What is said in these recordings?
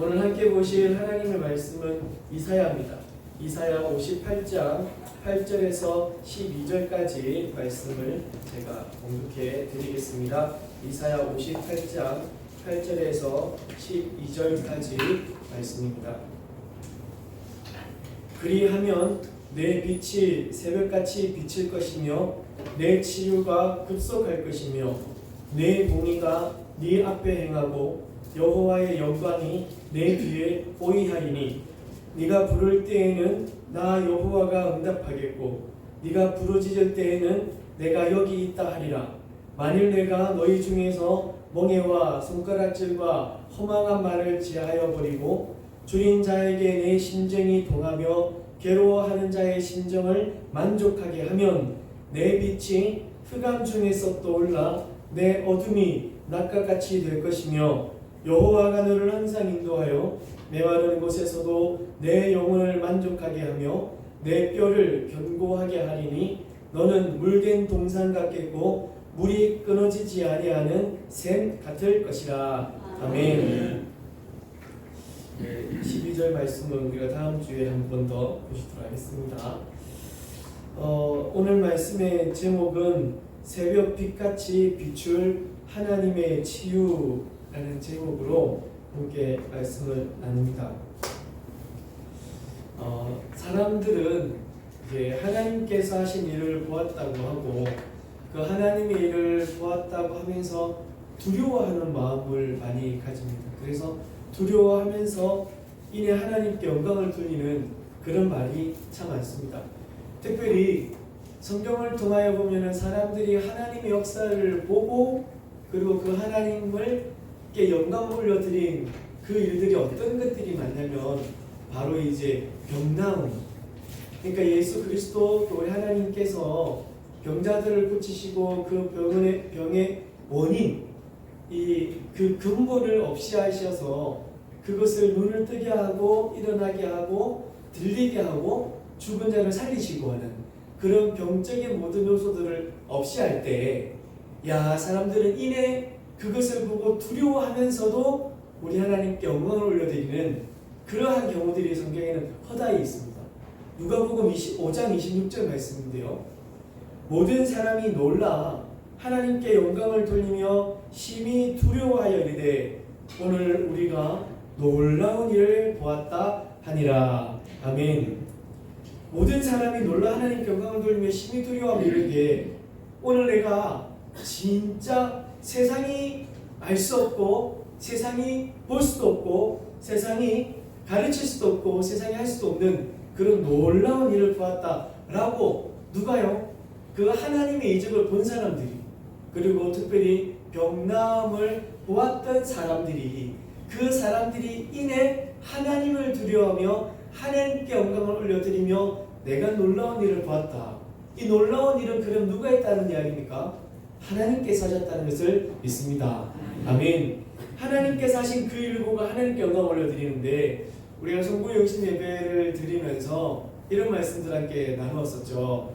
오늘 함께 보실 하나님의 말씀은 이사야입니다. 이사야 58장 8절에서 12절까지 말씀을 제가 공독해 드리겠습니다. 이사야 58장 8절에서 12절까지 말씀입니다. 그리하면 내 빛이 새벽같이 비칠 것이며 내 치유가 급속할 것이며 내 공의가 네 앞에 행하고 여호와의 영광이 내 뒤에 보이하리니 네가 부를 때에는 나 여호와가 응답하겠고 네가 부르짖을 때에는 내가 여기 있다 하리라. 만일 내가 너희 중에서 멍에와 손가락질과 허망한 말을 지하여 버리고 줄인 자에게 내 심정이 동하며 괴로워하는 자의 심정을 만족하게 하면 내 빛이 흑암 중에서 떠올라 내 어둠이 낮과 같이 될 것이며 여호와가 너를 항상 인도하여 메마른 곳에서도 내 영혼을 만족하게 하며 내 뼈를 견고하게 하리니 너는 물된 동산 같겠고 물이 끊어지지 아니하는 샘 같을 것이라. 아멘. 12절 말씀은 우리가 다음 주에 한 번 더 보시도록 하겠습니다. 오늘 말씀의 제목은 새벽 빛같이 비출 하나님의 치유라는 제목으로 함께 말씀을 나눕니다. 사람들은 이제 하나님께서 하신 일을 보았다고 하고 그 하나님의 일을 보았다고 하면서 두려워하는 마음을 많이 가집니다. 그래서 두려워하면서 이내 하나님께 영광을 돌리는 그런 말이 참 많습니다. 특별히 성경을 통하여 보면 사람들이 하나님의 역사를 보고 그리고 그 하나님께 영광을 올려드린 그 일들이 어떤 것들이 많냐면 바로 이제 병나음. 그러니까 예수 그리스도 우리 하나님께서 병자들을 고치시고 그 병의 원인, 그 근본을 없이 하셔서 그것을 눈을 뜨게 하고 일어나게 하고 들리게 하고 죽은 자를 살리시고 하는 그런 병적인 모든 요소들을 없이 할 때 사람들은 이내 그것을 보고 두려워하면서도 우리 하나님께 영광을 올려드리는 그러한 경우들이 성경에는 허다히 있습니다. 누가복음 5장 26절 말씀인데요. 모든 사람이 놀라 하나님께 영광을 돌리며 심히 두려워하여 이르되 오늘 우리가 놀라운 일을 보았다 하니라. 아멘. 모든 사람이 놀라 하나님께 영광을 돌리며 심히 두려워하며 이르되 오늘 내가 진짜 세상이 알 수 없고 세상이 볼 수도 없고 세상이 가르칠 수도 없고 세상이 할 수도 없는 그런 놀라운 일을 보았다라고 누가요? 그 하나님의 이적을 본 사람들이 그리고 특별히 병나음을 보았던 사람들이 그 사람들이 이내 하나님을 두려워하며 하나님께 영광을 올려드리며 내가 놀라운 일을 보았다. 이 놀라운 일은 그럼 누가 했다는 이야기입니까? 하나님께서 하셨다는 것을 믿습니다. 아멘. 하나님께서 하신 그 일을 보고 하나님께 영광을 올려드리는데 우리가 성부 영신 예배를 드리면서 이런 말씀들 함께 나누었었죠.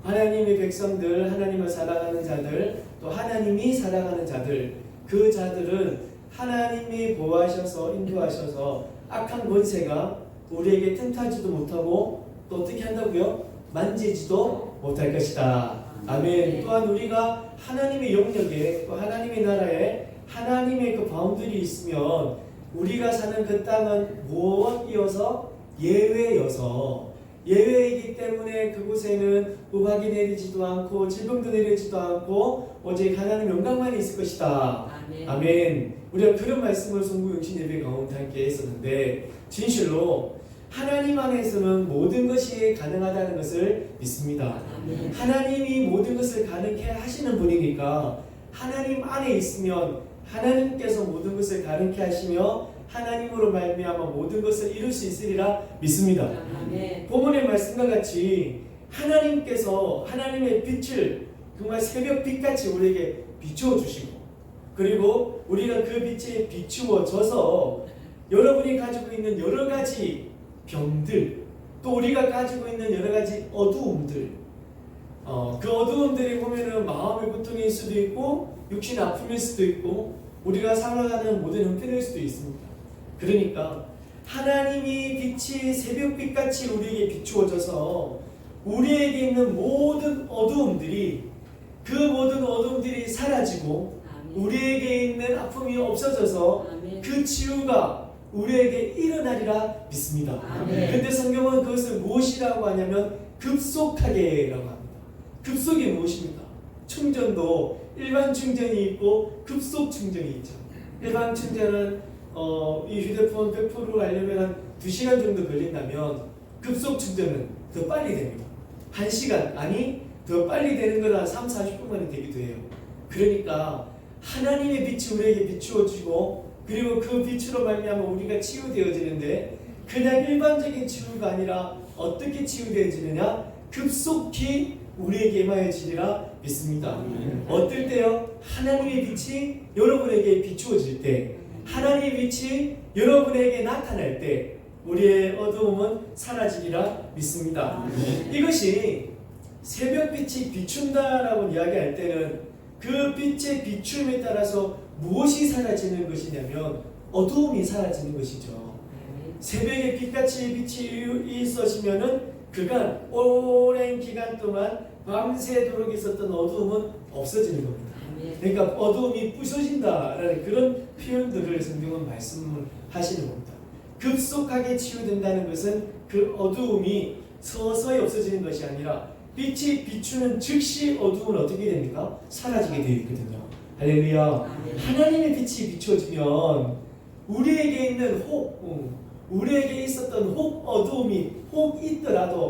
하나님의 백성들, 하나님을 사랑하는 자들, 또 하나님이 사랑하는 자들, 그 자들은 하나님이 보호하셔서 인도하셔서 악한 권세가 우리에게 틈타지도 못하고 또 어떻게 한다고요? 만지지도 못할 것이다. 아멘. 또한 우리가 하나님의 영역에 또 하나님의 나라에 하나님의 그 바운드리 있으면 우리가 사는 그 땅은 무엇이어서 예외여서 예외이기 때문에 그곳에는 우박이 내리지도 않고 질병도 내리지도 않고 오직 하나님 영광만 있을 것이다. 아멘. 아멘. 우리가 그런 말씀을 성부 영신 예배 가운데 함께 했었는데 진실로 하나님 안에서는 모든 것이 가능하다는 것을 믿습니다. 아멘. 하나님이 모든 것을 가능케 하시는 분이니까 하나님 안에 있으면 하나님께서 모든 것을 가능케 하시며 하나님으로 말미암아 모든 것을 이룰 수 있으리라 믿습니다. 아멘. 본문의 말씀과 같이 하나님께서 하나님의 빛을 정말 새벽 빛같이 우리에게 비추어 주시고 그리고 우리가 그 빛에 비추어져서 여러분이 가지고 있는 여러 가지 병들 또 우리가 가지고 있는 여러 가지 어두움들 그 어두움들이 보면은 마음의 고통일 수도 있고 육신의 아픔일 수도 있고 우리가 살아가는 모든 형편일 수도 있습니다. 그러니까 하나님이 빛이 새벽빛같이 우리에게 비추어져서 우리에게 있는 모든 어두움들이 그 모든 어두움들이 사라지고 우리에게 있는 아픔이 없어져서 그 치유가 우리에게 일어나리라 믿습니다. 그런데 성경은 그것을 무엇이라고 하냐면 급속하게라고 합니다. 급속이 무엇입니까? 충전도 일반 충전이 있고 급속 충전이 있죠. 일반 충전은 이 휴대폰 100% 하려면 한 2시간 정도 걸린다면 급속 충전은 더 빨리 됩니다. 1시간 아니 더 빨리 되는 건 한 3, 40분 만에 되기도 해요. 그러니까 하나님의 빛이 우리에게 비추어지고 그리고 그 빛으로 말미암아 우리가 치유되어지는데 그냥 일반적인 치유가 아니라 어떻게 치유되어지느냐? 급속히 우리에게 임하여지리라 믿습니다. 어떨 때요? 하나님의 빛이 여러분에게 비추어질 때, 하나님의 빛이 여러분에게 나타날 때 우리의 어두움은 사라지리라 믿습니다. 이것이 새벽빛이 비춘다라고 이야기할 때는 그 빛의 비춤에 따라서 무엇이 사라지는 것이냐면 어두움이 사라지는 것이죠. 새벽에 빛같이 빛이 있어지면은 그간 오랜 기간 동안 밤새도록 있었던 어두움은 없어지는 겁니다. 그러니까 어두움이 부서진다라는 그런 표현들을 성경은 말씀을 하시는 겁니다. 급속하게 치유된다는 것은 그 어두움이 서서히 없어지는 것이 아니라 빛이 비추는 즉시 어두움은 어떻게 됩니까? 사라지게 되어 있거든요. 할렐루야. 하나님의 빛이 비춰지면 우리에게 있는 우리에게 있었던 어두움이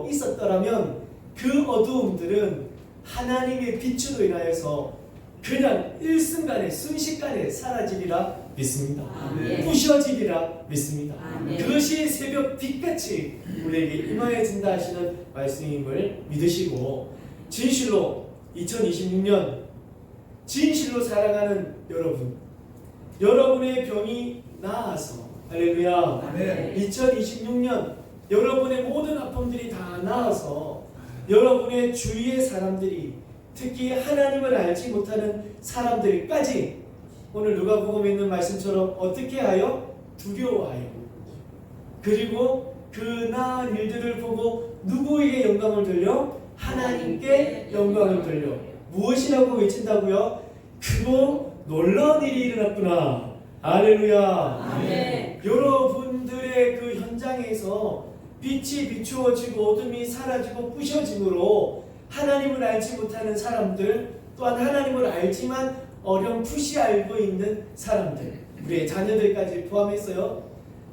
있었더라면 그 어두움들은 하나님의 빛으로 인하여서 그냥 일순간에 순식간에 사라지리라 믿습니다. 부셔지리라 믿습니다. 그것이 새벽 빛같이 우리에게 임하여진다 하시는 말씀임을 믿으시고 진실로 2026년 진실로 살아가는 여러분의 병이 나아서 할렐루야. 2026년 여러분의 모든 아픔들이 다 나아서 여러분의 주위의 사람들이 특히 하나님을 알지 못하는 사람들까지 오늘 누가복음에 있는 말씀처럼 어떻게 하여? 두려워하여 그리고 그 나은 일들을 보고 누구에게 영광을 돌려? 하나님께 영광을 돌려. 무엇이라고 외친다고요? 크고 놀라운 일이 일어났구나. 할렐루야. 아멘. 여러분들의 그 현장에서 빛이 비추어지고 어둠이 사라지고 부셔짐으로 하나님을 알지 못하는 사람들 또한 하나님을 알지만 어렴풋이 알고 있는 사람들 우리의 자녀들까지 포함했어요.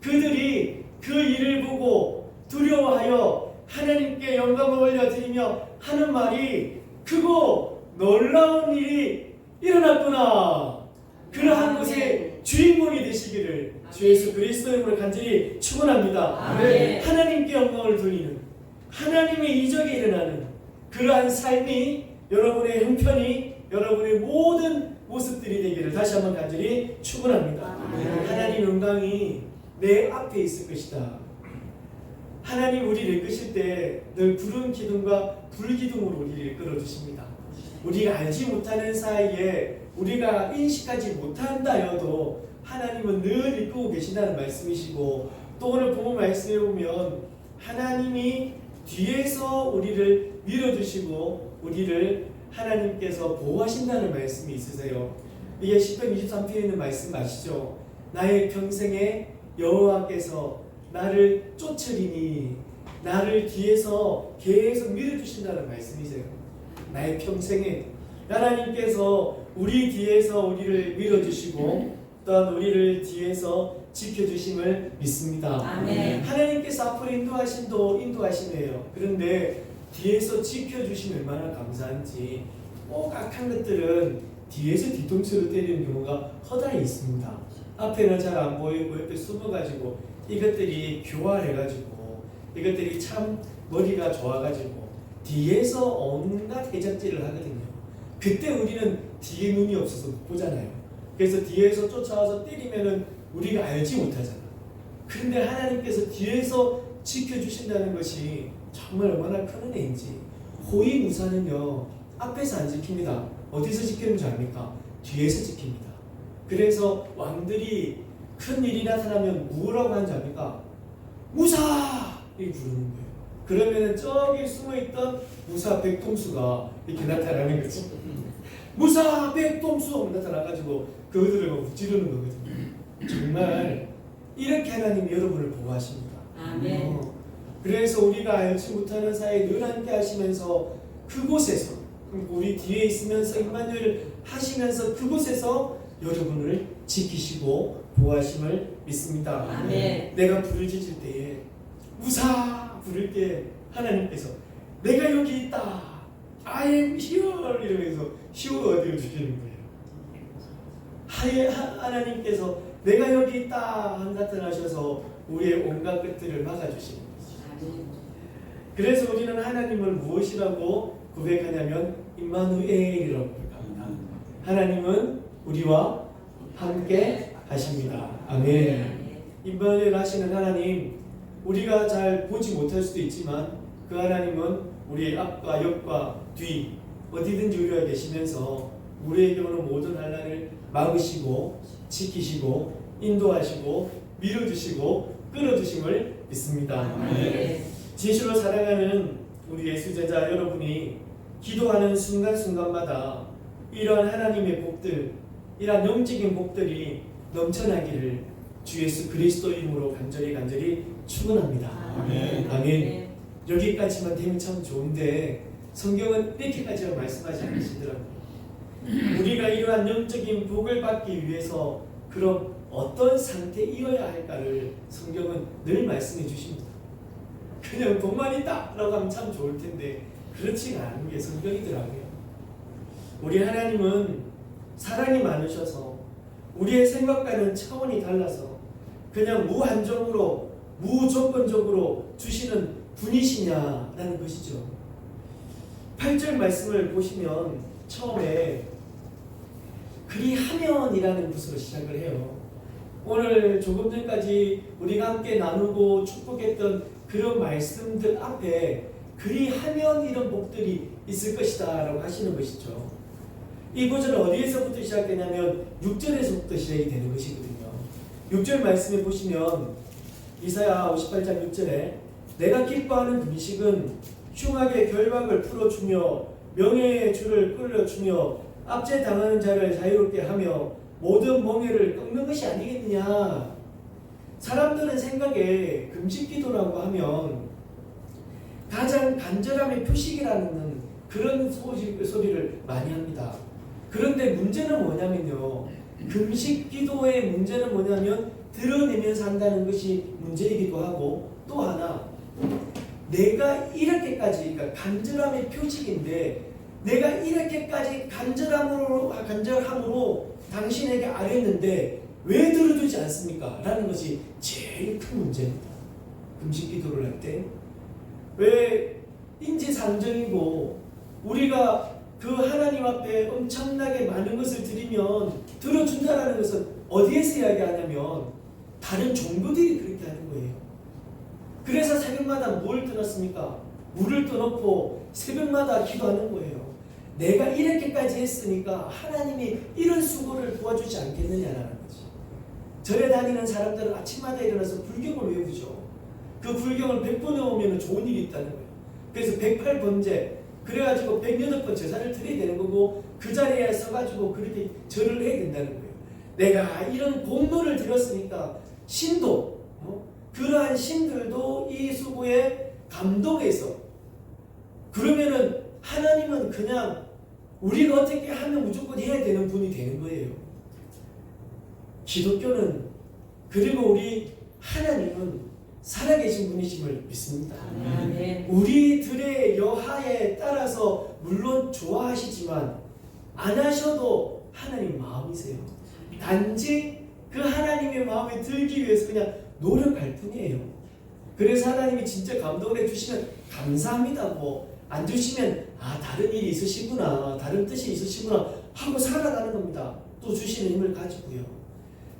그들이 그 일을 보고 두려워하여 하나님께 영광을 올려드리며 하는 말이 크고 놀라운 일이 일어났구나. 그러한 것의 주인공이 되시기를 주 예수 그리스도의 이름으로 간절히 축원합니다. 하나님께 영광을 돌리는 하나님의 이적이 일어나는 그러한 삶이 여러분의 형편이 여러분의 모든 모습들이 되기를 다시 한번 간절히 축원합니다. 하나님 영광이 내 앞에 있을 것이다. 하나님 우리를 이끄실 때 늘 구름 기둥과 불 기둥으로 우리를 이끌어주십니다. 우리가 알지 못하는 사이에 우리가 인식하지 못한다 해도 하나님은 늘 이끌고 계신다는 말씀이시고 또 오늘 본문 말씀에 보면 하나님이 뒤에서 우리를 밀어주시고 우리를 하나님께서 보호하신다는 말씀이 있으세요. 이게 시편 23편에 있는 말씀 아시죠? 나의 평생에 여호와께서 나를 쫓으리니 나를 뒤에서 계속 밀어주신다는 말씀이세요. 나의 평생에 하나님께서 우리 뒤에서 우리를 밀어주시고 또한 우리를 뒤에서 지켜주심을 믿습니다. 아멘. 하나님께서 앞으로 인도하시네요. 그런데 뒤에서 지켜주시면 얼마나 감사한지 꼭 악한 것들은 뒤에서 뒤통수를 때리는 경우가 허다히 있습니다. 앞에는 잘 안 보이고 옆에 숨어가지고 이것들이 교활해가지고 이것들이 참 머리가 좋아가지고 뒤에서 온갖 해적질을 하거든요. 그때 우리는 뒤에 눈이 없어서 못 보잖아요. 그래서 뒤에서 쫓아와서 때리면은 우리가 알지 못하잖아. 그런데 하나님께서 뒤에서 지켜주신다는 것이 정말 얼마나 큰 은혜인지. 호위무사는요 앞에서 안 지킵니다. 어디서 지키는 줄 압니까? 뒤에서 지킵니다. 그래서 왕들이 큰 일이 나타나면 뭐라고 하는지 압니까? 무사! 이렇게 부르는 거예요. 그러면 저기 숨어있던 무사 백동수가 이렇게 나타나는 거죠. 무사 백동수 나타나가지고 그들을 막 지르는 거거든요. 정말 이렇게 하나님이 여러분을 보호하십니다. 아멘. 그래서 우리가 알지 못하는 사이에 늘 함께 하시면서 그곳에서 우리 뒤에 있으면서 임마누엘 하시면서 그곳에서 여러분을 지키시고 보호하심을 믿습니다. 아멘. 내가 불을 지질 때에 무사 부를 때 하나님께서 내가 여기 있다 I am here 이러면서 히어로 어디로 주시는 거예요. 하나님께서 내가 여기 있다 나타나셔서 우리의 온갖 것들을 막아주시는 거죠. 그래서 우리는 하나님을 무엇이라고 고백하냐면 임마누엘이라고 고백합니다. 하나님은 우리와 함께 하십니다. 아멘. 임마누엘 하시는 하나님, 우리가 잘 보지 못할 수도 있지만 그 하나님은 우리의 앞과 옆과 뒤 어디든지 우리가 계시면서 우리에게 오는 모든 환난을 막으시고 지키시고 인도하시고 밀어주시고 끌어주심을 믿습니다. 아멘. 진실로 사랑하는 우리 예수제자 여러분이 기도하는 순간순간마다 이러한 하나님의 복들, 이러한 영적인 복들이 넘쳐나기를 주 예수 그리스도 이름으로 간절히 축원합니다. 아멘. 아멘. 여기까지만 되면 참 좋은데 성경은 이렇게까지 말씀하지 않으시더라고요. 우리가 이러한 영적인 복을 받기 위해서 그럼 어떤 상태이어야 할까를 성경은 늘 말씀해 주십니다. 그냥 복만 있다 라고 하면 참 좋을 텐데 그렇지가 않은 게 성경이더라고요. 우리 하나님은 사랑이 많으셔서 우리의 생각과는 차원이 달라서 그냥 무한정으로 무조건적으로 주시는 분이시냐라는 것이죠. 8절 말씀을 보시면 처음에 그리하면이라는 것으로 시작을 해요. 오늘 조금 전까지 우리가 함께 나누고 축복했던 그런 말씀들 앞에 그리하면 이런 복들이 있을 것이다 라고 하시는 것이죠. 이 구절은 어디에서부터 시작되냐면 6절에서부터 시작이 되는 것이거든요. 6절 말씀에 보시면 이사야 58장 6절에 내가 기뻐하는 금식은 흉악의 결박을 풀어주며 명예의 줄을 끌어주며 압제당하는 자를 자유롭게 하며 모든 멍에를 꺾는 것이 아니겠느냐. 사람들은 생각에 금식기도라고 하면 가장 간절함의 표식이라는 그런 소리를 많이 합니다. 그런데 문제는 뭐냐면요, 금식기도의 문제는 뭐냐면 드러내면서 한다는 것이 문제이기도 하고, 또 하나 내가 이렇게까지, 그러니까 간절함의 표식인데 내가 이렇게까지 간절함으로 당신에게 아뢰는데 왜 들어주지 않습니까? 라는 것이 제일 큰 문제입니다. 금식기도를 할 때 왜 인지상정이고 우리가 그 하나님 앞에 엄청나게 많은 것을 드리면 들어준다라는 것은 어디에서 이야기하냐면 다른 종교들이 그렇게 하는 거예요. 그래서 새벽마다 뭘 떠났습니까? 물을 떠놓고 새벽마다 기도하는 거예요. 내가 이렇게까지 했으니까 하나님이 이런 수고를 도와주지 않겠느냐라는 거지. 절에 다니는 사람들은 아침마다 일어나서 불경을 외우죠. 그 불경을 100번 외우면 좋은 일이 있다는 거예요. 그래서 108번째 그래가지고 108번 제사를 드려야 되는 거고 그 자리에 서가지고 그렇게 절을 해야 된다는 거예요. 내가 이런 공로를 들였으니까 신도 그러한 신들도 이 수고에 감동해서 그러면은 하나님은 그냥 우리가 어떻게 하면 무조건 해야 되는 분이 되는 거예요. 기독교는 그리고 우리 하나님은 살아계신 분이심을 믿습니다. 아멘. 우리들의 여하에 따라서 물론 좋아하시지만 안 하셔도 하나님 마음이세요. 단지 그 하나님의 마음에 들기 위해서 그냥 노력할 뿐이에요. 그래서 하나님이 진짜 감동을 해주시면 감사합니다고, 안 주시면 다른 일이 있으시구나, 다른 뜻이 있으시구나 하고 살아가는 겁니다. 또 주시는 힘을 가지고요.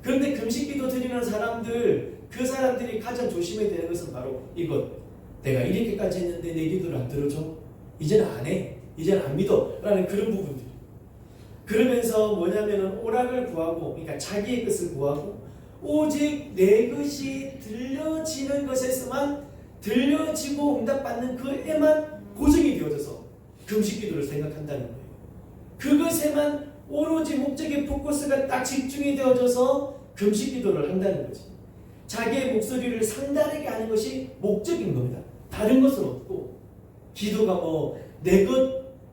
그런데 금식기도 드리는 사람들, 그 사람들이 가장 조심해야 되는 것은 바로 이것. 내가 이렇게까지 했는데 내 기도를 안 들어줘? 이제는 안 해. 이제는 안 믿어. 라는 그런 부분들. 그러면서 뭐냐면은 오락을 구하고, 그러니까 자기의 것을 구하고, 오직 내 것이 들려지는 것에서만 들려지고 응답받는 그에만 고정이 되어져서 금식기도를 생각한다는 거예요. 그것에만 오로지 목적의 포커스가 딱 집중이 되어져서 금식기도를 한다는 거지. 자기의 목소리를 상달하게 하는 것이 목적인 겁니다. 다른 것은 없고, 기도가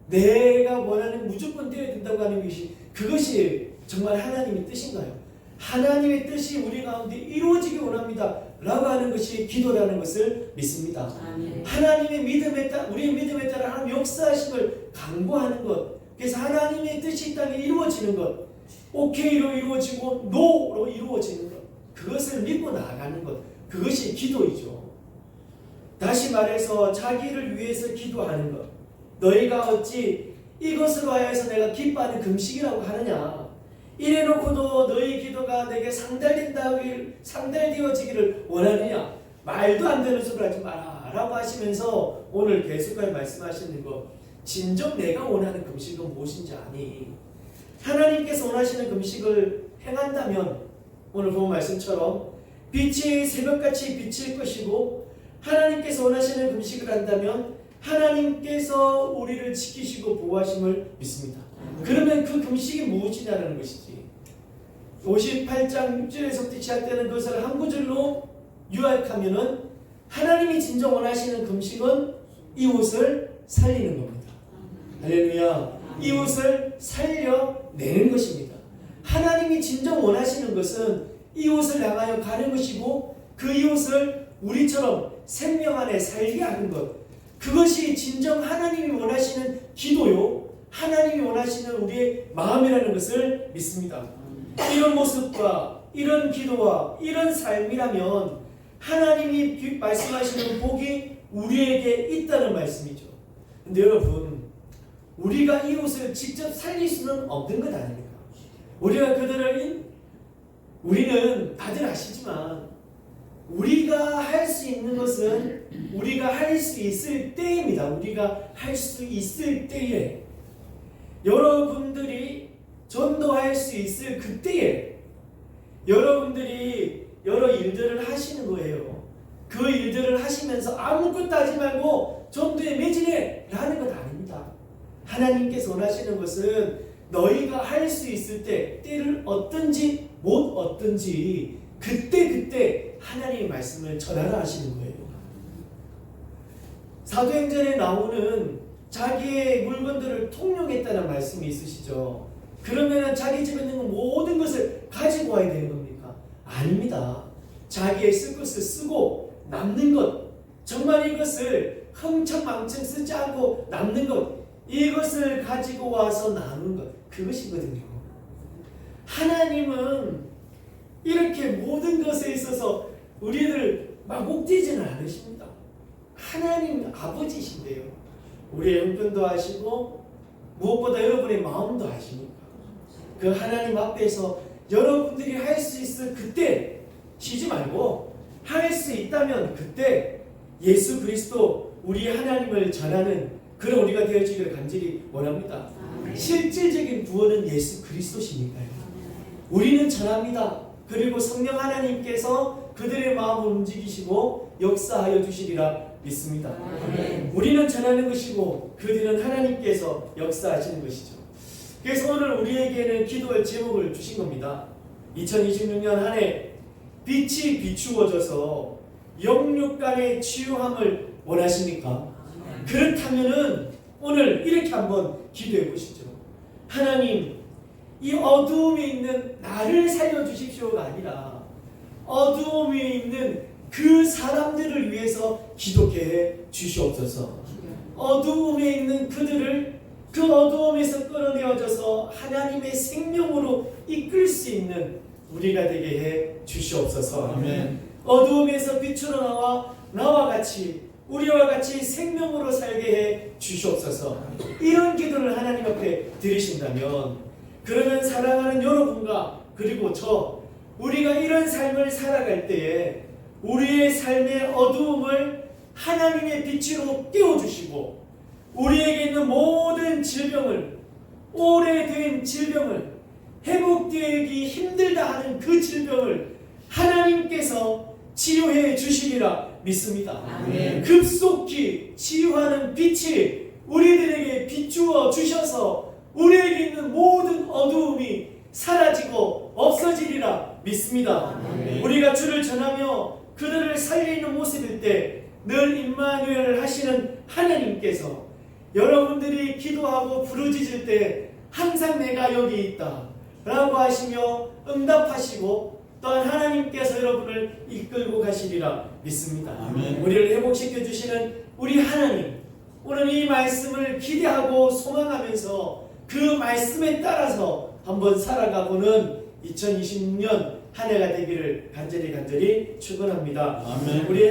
내가 원하는 무조건 되어야 된다고 하는 것이, 그것이 정말 하나님의 뜻인가요? 하나님의 뜻이 우리 가운데 이루어지기 원합니다 라고 하는 것이 기도라는 것을 믿습니다. 아멘. 하나님의 믿음에 따라, 우리의 믿음에 따라 하나님 역사하심을 강구하는 것, 그래서 하나님의 뜻이 이 땅에 이루어지는 것, 오케이로 이루어지고 노로 이루어지는 것, 그것을 믿고 나아가는 것, 그것이 기도이죠. 다시 말해서 자기를 위해서 기도하는 것. 너희가 어찌 이것으로 하여서 내가 기뻐하는 금식이라고 하느냐. 이래놓고도 너희 기도가 내게 상달되어지기를 원하느냐. 말도 안 되는 소리 하지 마라 라고 하시면서 오늘 계속까지 말씀하시는 것, 진정 내가 원하는 금식은 무엇인지 아니. 하나님께서 원하시는 금식을 행한다면 오늘 본 말씀처럼 빛이 새벽같이 비칠 것이고, 하나님께서 원하시는 금식을 한다면 하나님께서 우리를 지키시고 보호하심을 믿습니다. 그러면 그 금식이 무엇이냐는 것이지. 58장 6절에서부터 시작되는 그것을 한 구절로 요약하면은, 하나님이 진정 원하시는 금식은 이웃을 살리는 겁니다. 할렐루야. 이웃을 살려내는 것입니다. 하나님이 진정 원하시는 것은 이웃을 향하여 가는 것이고, 그 이웃을 우리처럼 생명 안에 살게 하는 것, 그것이 진정 하나님이 원하시는 기도요, 하나님이 원하시는 우리의 마음이라는 것을 믿습니다. 이런 모습과 이런 기도와 이런 삶이라면 하나님이 말씀하시는 복이 우리에게 있다는 말씀이죠. 근데 여러분, 우리가 이웃을 직접 살릴 수는 없는 것 아닙니까? 우리는 다들 아시지만, 우리가 할 수 있는 것은 우리가 할 수 있을 때입니다. 우리가 할 수 있을 때에, 여러분들이 전도할 수 있을 그때에 여러분들이 여러 일들을 하시는 거예요. 그 일들을 하시면서 아무것도 하지 말고 전도에 매진해 라는 것 아닙니다. 하나님께서 원하시는 것은 너희가 할 수 있을 때, 때를 얻든지 못 얻든지 그때 하나님의 말씀을 전하라 하시는 거예요. 사도행전에 나오는 자기의 물건들을 통용했다는 말씀이 있으시죠. 그러면 자기 집에 있는 모든 것을 가지고 와야 되는 겁니까? 아닙니다. 자기의 쓸 것을 쓰고 남는 것, 정말 이것을 흥청망청 쓰지 않고 남는 것, 이것을 가지고 와서 나누는 것, 그것이거든요. 하나님은 이렇게 모든 것에 있어서 우리를 막 옥죄지는 않으십니다. 하나님 아버지신데요. 우리의 형편도 아시고 무엇보다 여러분의 마음도 아시니까 그 하나님 앞에서 여러분들이 할 수 있을 그때 쉬지 말고, 할 수 있다면 그때 예수 그리스도 우리 하나님을 전하는 그런 우리가 되어지기를 간절히 원합니다. 실질적인 구원은 예수 그리스도시니까요. 우리는 전합니다. 그리고 성령 하나님께서 그들의 마음을 움직이시고 역사하여 주시리라 믿습니다. 우리는 전하는 것이고 그들은 하나님께서 역사하시는 것이죠. 그래서 오늘 우리에게는 기도할 제목을 주신 겁니다. 2026년 한 해 빛이 비추어져서 영육 간의 치유함을 원하십니까? 그렇다면은 오늘 이렇게 한번 기도해 보시죠. 하나님, 이 어두움에 있는 나를 살려주십시오가 아니라 어두움에 있는 그 사람들을 위해서 기도케 해 주시옵소서. 어두움에 있는 그들을 그 어두움에서 끌어내어져서 하나님의 생명으로 이끌 수 있는 우리가 되게 해 주시옵소서. 아멘. 어두움에서 빛으로 나와 같이 우리와 같이 생명으로 살게 해 주시옵소서. 이런 기도를 하나님 앞에 드리신다면, 그러면 사랑하는 여러분과 그리고 우리가 이런 삶을 살아갈 때에 우리의 삶의 어두움을 하나님의 빛으로 깨워주시고, 우리에게 있는 모든 질병을, 오래된 질병을, 회복되기 힘들다 하는 그 질병을 하나님께서 치유해 주시리라 믿습니다. 아멘. 급속히 치유하는 빛이 우리들에게 비추어 주셔서 우리에게 있는 모든 어두움이 사라지고 없어지리라 믿습니다. 아멘. 우리가 주를 전하며 그들을 살리는 모습일 때 늘 임마누엘 하시는 하나님께서 여러분들이 기도하고 부르짖을 때 항상 내가 여기 있다 라고 하시며 응답하시고 또한 하나님께서 여러분을 이끌고 가시리라 믿습니다. 아멘. 우리를 회복시켜 주시는 우리 하나님, 오늘 이 말씀을 기대하고 소망하면서 그 말씀에 따라서 한번 살아가보는 2026년 한 해가 되기를 간절히 축원합니다. 아멘. 우리